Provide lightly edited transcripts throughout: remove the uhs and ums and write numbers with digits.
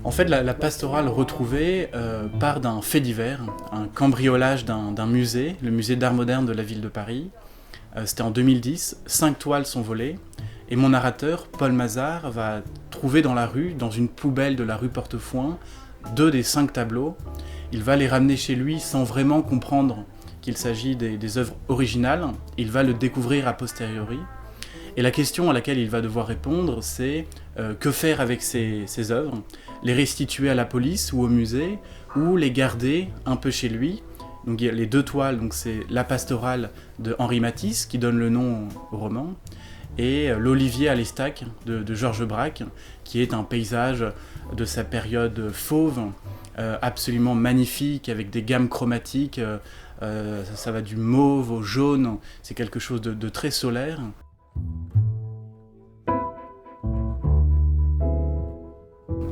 En fait, la pastorale retrouvée part d'un fait divers, un cambriolage d'un musée, le musée d'art moderne de la ville de Paris. C'était en 2010, 5 toiles sont volées, et mon narrateur, Paul Mazard, va trouver dans la rue, dans une poubelle de la rue Portefoin, 2 des 5 tableaux. Il va les ramener chez lui sans vraiment comprendre qu'il s'agit des œuvres originales. Il va le découvrir a posteriori. Et la question à laquelle il va devoir répondre, c'est que faire avec ces œuvres? Les restituer à la police ou au musée, ou les garder un peu chez lui? Donc il y a les 2 toiles, donc c'est La Pastorale de Henri Matisse, qui donne le nom au roman, et L'Olivier à l'Estaque de Georges Braque, qui est un paysage de sa période fauve, absolument magnifique, avec des gammes chromatiques, ça va du mauve au jaune, c'est quelque chose de très solaire.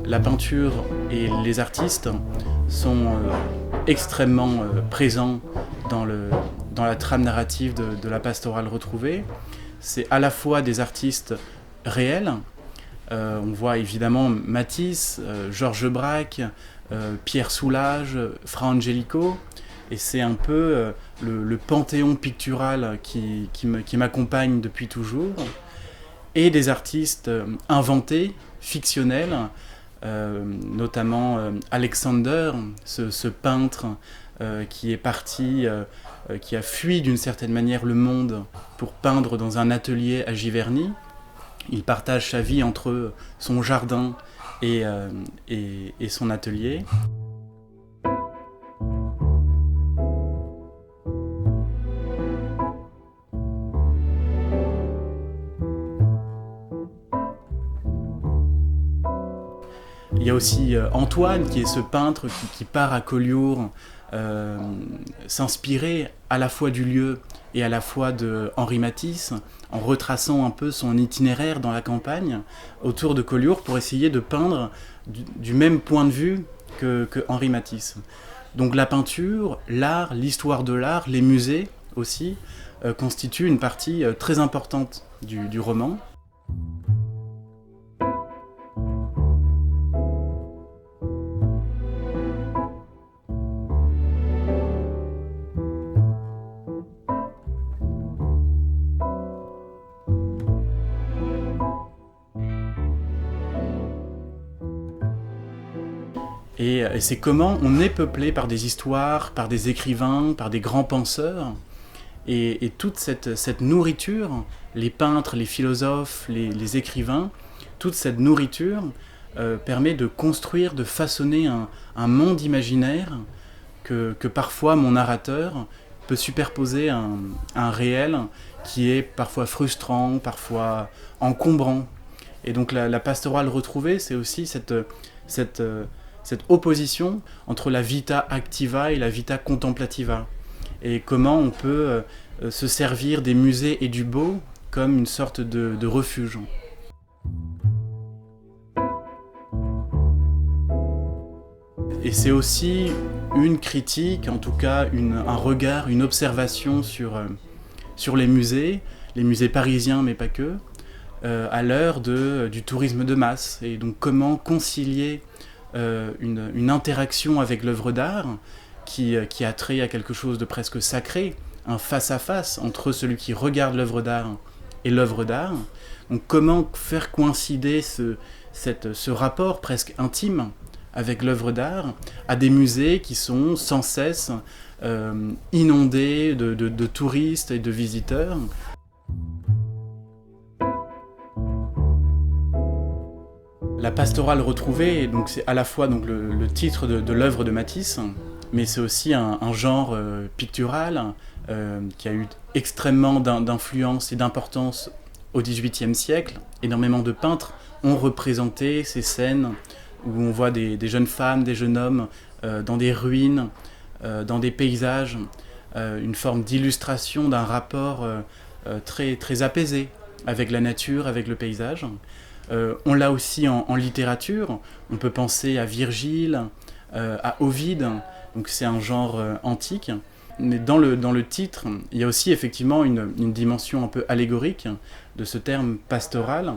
La peinture et les artistes sont extrêmement présents dans la trame narrative de la pastorale retrouvée. C'est à la fois des artistes réels, on voit évidemment Matisse, Georges Braque, Pierre Soulages, Fra Angelico, et c'est un peu le panthéon pictural qui m'accompagne depuis toujours, et des artistes inventés, fictionnels, notamment Alexander, ce peintre qui est parti, qui a fui d'une certaine manière le monde pour peindre dans un atelier à Giverny. Il partage sa vie entre son jardin et son atelier. Il y a aussi Antoine, qui est ce peintre qui part à Collioure s'inspirer à la fois du lieu et à la fois de Henri Matisse, en retraçant un peu son itinéraire dans la campagne autour de Collioure pour essayer de peindre du même point de vue que Henri Matisse. Donc la peinture, l'art, l'histoire de l'art, les musées aussi, constituent une partie très importante du roman. Et c'est comment on est peuplé par des histoires, par des écrivains, par des grands penseurs. Et toute cette nourriture, les peintres, les philosophes, les écrivains, toute cette nourriture permet de construire, de façonner un monde imaginaire que parfois mon narrateur peut superposer à un réel qui est parfois frustrant, parfois encombrant. Et donc la pastorale retrouvée, c'est aussi cette opposition entre la vita activa et la vita contemplativa. Et comment on peut se servir des musées et du beau comme une sorte de refuge. Et c'est aussi une critique, en tout cas un regard, une observation sur les musées parisiens mais pas que, à l'heure du tourisme de masse. Et donc comment concilier une interaction avec l'œuvre d'art qui a trait à quelque chose de presque sacré, un face-à-face entre celui qui regarde l'œuvre d'art et l'œuvre d'art. Donc comment faire coïncider ce rapport presque intime avec l'œuvre d'art à des musées qui sont sans cesse inondés de touristes et de visiteurs. La pastorale retrouvée, donc c'est à la fois donc le titre de l'œuvre de Matisse, mais c'est aussi un genre pictural qui a eu extrêmement d'influence et d'importance au XVIIIe siècle. Énormément de peintres ont représenté ces scènes où on voit des jeunes femmes, des jeunes hommes dans des ruines, dans des paysages, une forme d'illustration d'un rapport très, très apaisé avec la nature, avec le paysage. On l'a aussi en littérature, on peut penser à Virgile, à Ovide, donc c'est un genre antique. Mais dans le titre, il y a aussi effectivement une dimension un peu allégorique de ce terme pastoral.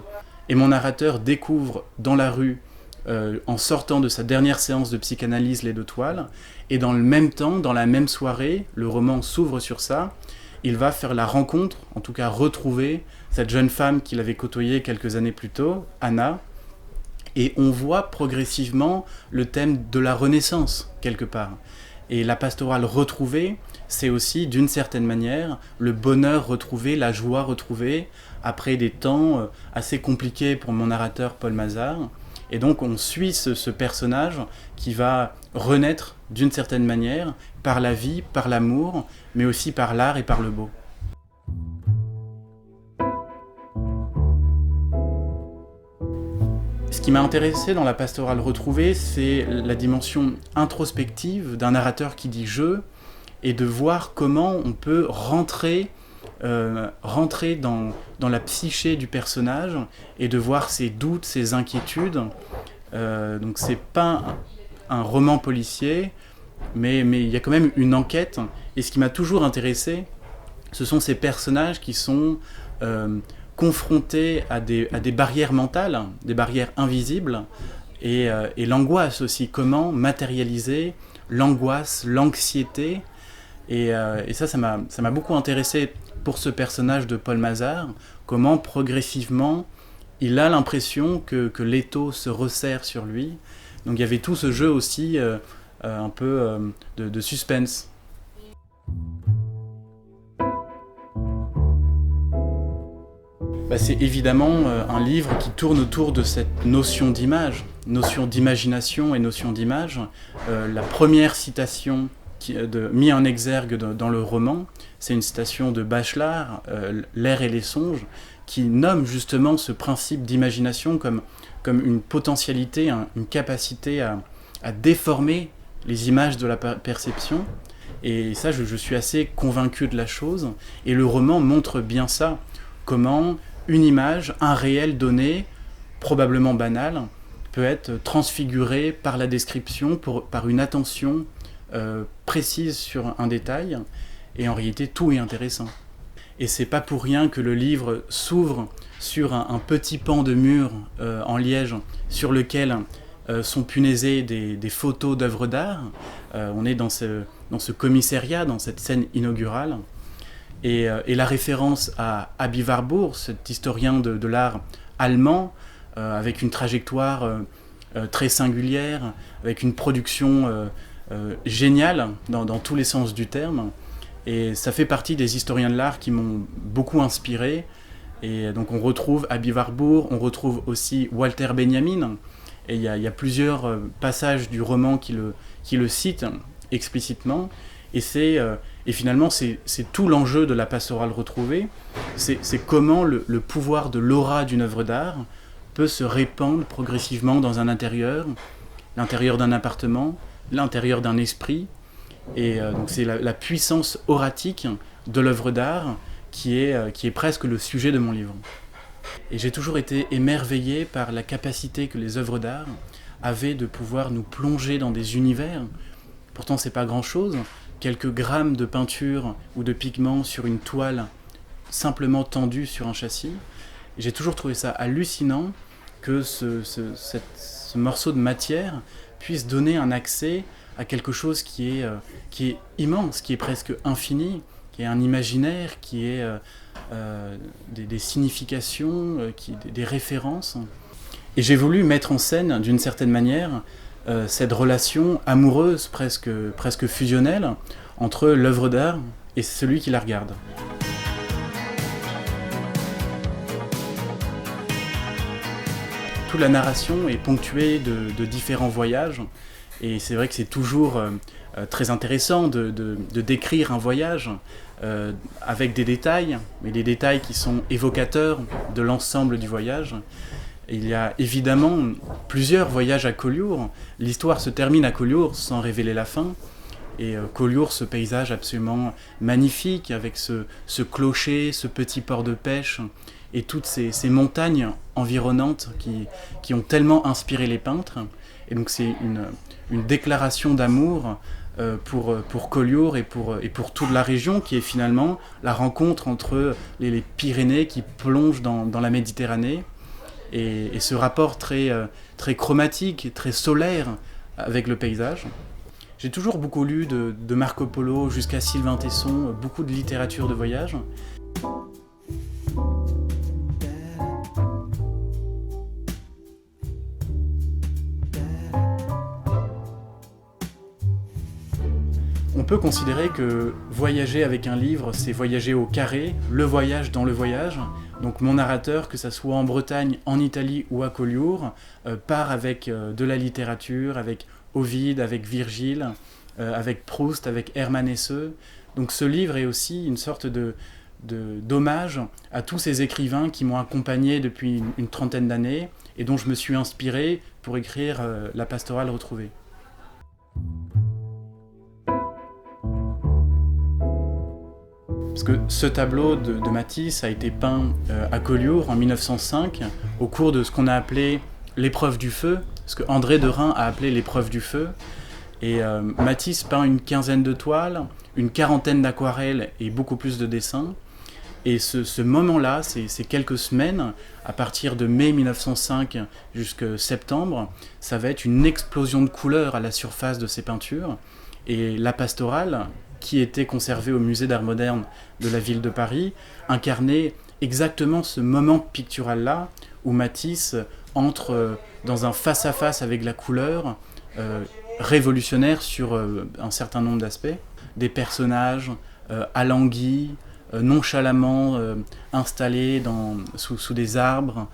Et mon narrateur découvre dans la rue en sortant de sa dernière séance de psychanalyse Les Deux Toiles, et dans le même temps, dans la même soirée, le roman s'ouvre sur ça, il va faire la rencontre, en tout cas retrouver cette jeune femme qu'il avait côtoyée quelques années plus tôt, Anna, et on voit progressivement le thème de la Renaissance, quelque part. Et la pastorale retrouvée, c'est aussi, d'une certaine manière, le bonheur retrouvé, la joie retrouvée, après des temps assez compliqués pour mon narrateur Paul Mazars. Et donc on suit ce personnage qui va renaître d'une certaine manière par la vie, par l'amour, mais aussi par l'art et par le beau. Ce qui m'a intéressé dans la pastorale retrouvée, c'est la dimension introspective d'un narrateur qui dit « je » et de voir comment on peut rentrer dans la psyché du personnage et de voir ses doutes, ses inquiétudes. Donc c'est pas un roman policier, mais il y a quand même une enquête. Et ce qui m'a toujours intéressé, ce sont ces personnages qui sont confrontés à des barrières mentales, des barrières invisibles, et l'angoisse aussi. Comment matérialiser l'angoisse, l'anxiété. Et ça m'a beaucoup intéressé pour ce personnage de Paul Mazars, comment progressivement il a l'impression que l'étau se resserre sur lui. Donc il y avait tout ce jeu aussi un peu de suspense. C'est évidemment un livre qui tourne autour de cette notion d'image, notion d'imagination et notion d'image. La première citation mise en exergue dans le roman, c'est une citation de Bachelard, L'air et les songes, qui nomme justement ce principe d'imagination comme une potentialité, une capacité à déformer les images de la perception. Et ça, je suis assez convaincu de la chose. Et le roman montre bien ça, comment une image, un réel donné, probablement banal, peut être transfiguré par la description, par une attention précise sur un détail, et en réalité tout est intéressant. Et c'est pas pour rien que le livre s'ouvre sur un petit pan de mur en liège sur lequel sont punaisées des photos d'œuvres d'art. On est dans ce commissariat, dans cette scène inaugurale. Et la référence à Aby Warburg, cet historien de l'art allemand, avec une trajectoire très singulière, avec une production géniale dans tous les sens du terme. Et ça fait partie des historiens de l'art qui m'ont beaucoup inspiré. Et donc on retrouve Aby Warburg, on retrouve aussi Walter Benjamin. Et il y a plusieurs passages du roman qui le citent explicitement. Et finalement, c'est tout l'enjeu de la pastorale retrouvée. C'est comment le pouvoir de l'aura d'une œuvre d'art peut se répandre progressivement dans un intérieur, l'intérieur d'un appartement, l'intérieur d'un esprit. Et donc c'est la puissance auratique de l'œuvre d'art qui est presque le sujet de mon livre. Et j'ai toujours été émerveillé par la capacité que les œuvres d'art avaient de pouvoir nous plonger dans des univers. Pourtant, c'est pas grand-chose, quelques grammes de peinture ou de pigments sur une toile simplement tendue sur un châssis. Et j'ai toujours trouvé ça hallucinant que ce morceau de matière puisse donner un accès à quelque chose qui est immense, qui est presque infini, qui est un imaginaire, qui est des significations, des références. Et j'ai voulu mettre en scène, d'une certaine manière, cette relation amoureuse, presque fusionnelle, entre l'œuvre d'art et celui qui la regarde. Toute la narration est ponctuée de différents voyages, et c'est vrai que c'est toujours très intéressant de décrire un voyage avec des détails, mais des détails qui sont évocateurs de l'ensemble du voyage. Il y a évidemment plusieurs voyages à Collioure. L'histoire se termine à Collioure sans révéler la fin. Et Collioure, ce paysage absolument magnifique, avec ce clocher, ce petit port de pêche, et toutes ces montagnes environnantes qui ont tellement inspiré les peintres. Et donc c'est une déclaration d'amour pour Collioure et pour toute la région, qui est finalement la rencontre entre les Pyrénées qui plongent dans la Méditerranée, et ce rapport très chromatique, très solaire avec le paysage. J'ai toujours beaucoup lu de Marco Polo jusqu'à Sylvain Tesson, beaucoup de littérature de voyage. On peut considérer que voyager avec un livre, c'est voyager au carré, le voyage dans le voyage. Donc mon narrateur, que ça soit en Bretagne, en Italie ou à Collioure, part avec de la littérature, avec Ovide, avec Virgile, avec Proust, avec Hermann Hesse. Donc ce livre est aussi une sorte d'hommage à tous ces écrivains qui m'ont accompagné depuis une trentaine d'années et dont je me suis inspiré pour écrire La Pastorale retrouvée. Parce que ce tableau de Matisse a été peint à Collioure en 1905 au cours de ce qu'on a appelé l'épreuve du feu, ce que André Derain a appelé l'épreuve du feu. Et Matisse peint une quinzaine de toiles, une quarantaine d'aquarelles et beaucoup plus de dessins. Et ce moment-là, ces quelques semaines, à partir de mai 1905 jusqu'à septembre, ça va être une explosion de couleurs à la surface de ces peintures. Et La Pastorale, qui était conservée au musée d'art moderne de la ville de Paris, incarnait exactement ce moment pictural-là, où Matisse entre dans un face-à-face avec la couleur, révolutionnaire sur un certain nombre d'aspects. Des personnages alanguis, nonchalamment installés sous des arbres.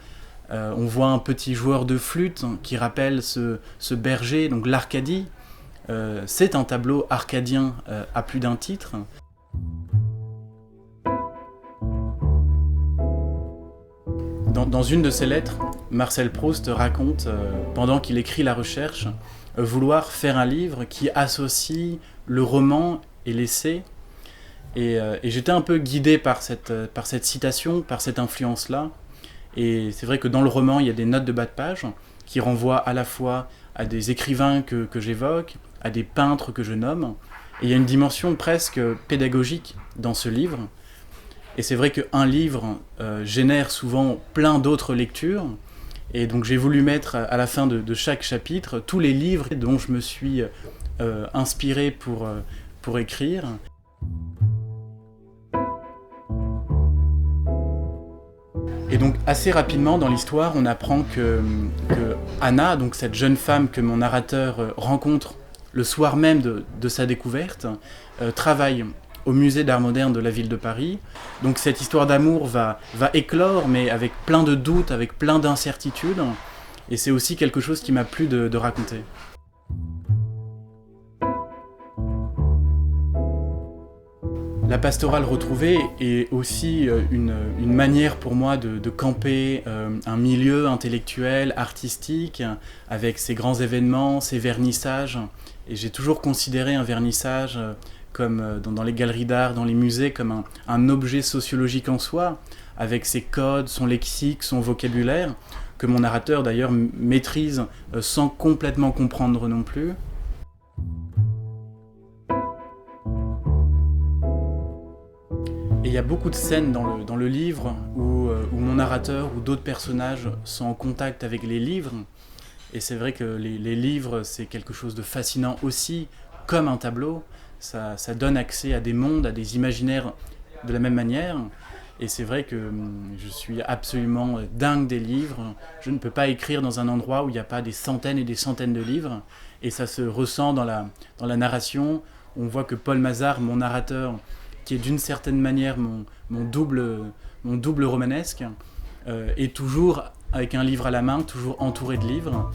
On voit un petit joueur de flûte qui rappelle ce berger, donc l'Arcadie. C'est un tableau arcadien à plus d'un titre. Dans une de ses lettres, Marcel Proust raconte, pendant qu'il écrit La Recherche, vouloir faire un livre qui associe le roman et l'essai. Et j'étais un peu guidé par cette citation, par cette influence-là. Et c'est vrai que dans le roman, il y a des notes de bas de page qui renvoient à la fois à des écrivains que j'évoque, à des peintres que je nomme. Et il y a une dimension presque pédagogique dans ce livre. Et c'est vrai qu'un livre génère souvent plein d'autres lectures. Et donc j'ai voulu mettre à la fin de chaque chapitre tous les livres dont je me suis inspiré pour écrire. Et donc assez rapidement dans l'histoire, on apprend que Anna, donc cette jeune femme que mon narrateur rencontre le soir même de sa découverte, travaille au musée d'art moderne de la ville de Paris. Donc cette histoire d'amour va éclore, mais avec plein de doutes, avec plein d'incertitudes. Et c'est aussi quelque chose qui m'a plu de raconter. La pastorale retrouvée est aussi une manière pour moi de camper un milieu intellectuel, artistique, avec ses grands événements, ses vernissages. Et j'ai toujours considéré un vernissage comme dans les galeries d'art, dans les musées, comme un objet sociologique en soi, avec ses codes, son lexique, son vocabulaire, que mon narrateur d'ailleurs maîtrise sans complètement comprendre non plus. Et il y a beaucoup de scènes dans le livre où mon narrateur ou d'autres personnages sont en contact avec les livres. Et c'est vrai que les livres, c'est quelque chose de fascinant aussi, comme un tableau. Ça donne accès à des mondes, à des imaginaires de la même manière. Et c'est vrai que je suis absolument dingue des livres. Je ne peux pas écrire dans un endroit où il n'y a pas des centaines et des centaines de livres. Et ça se ressent dans la narration. On voit que Paul Mazart, mon narrateur, qui est d'une certaine manière mon double romanesque, est toujours avec un livre à la main, toujours entouré de livres.